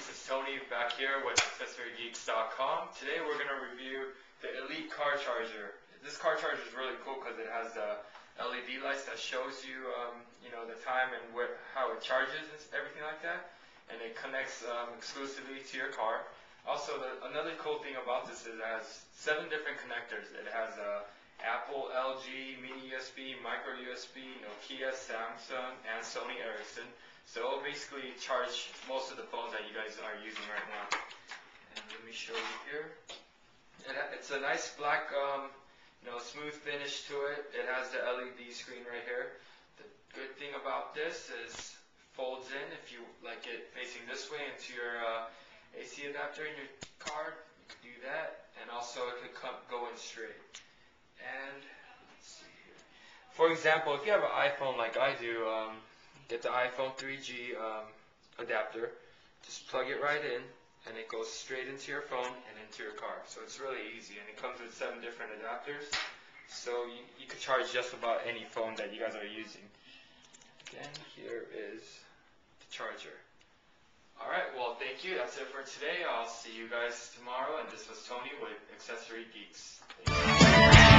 Geeks, it's Tony back here with AccessoryGeeks.com. Today we're going to review the Elite car charger. This car charger is really cool because it has the LED lights that shows you, the time and how it charges and everything like that. And it connects exclusively to your car. Also, another cool thing about this is it has 7 different connectors. It has Apple, LG, mini USB, micro USB, Nokia, Samsung, and Sony Ericsson. So it'll basically charge most of the phones that you guys are using right now. And let me show you here. It's a nice black, smooth finish to it. It has the LED screen right here. The good thing about this is folds in if you like it facing this way into your AC adapter in your car. You could do that, and also it could go in straight. And let's see here. For example, if you have an iPhone like I do, get the iPhone 3G adapter, just plug it right in, and it goes straight into your phone and into your car. So it's really easy, and it comes with 7 different adapters. So you could charge just about any phone that you guys are using. Again, here is the charger. Alright, well, thank you. That's it for today. I'll see you guys tomorrow, and this was Tony with Accessory Geeks. Thank you.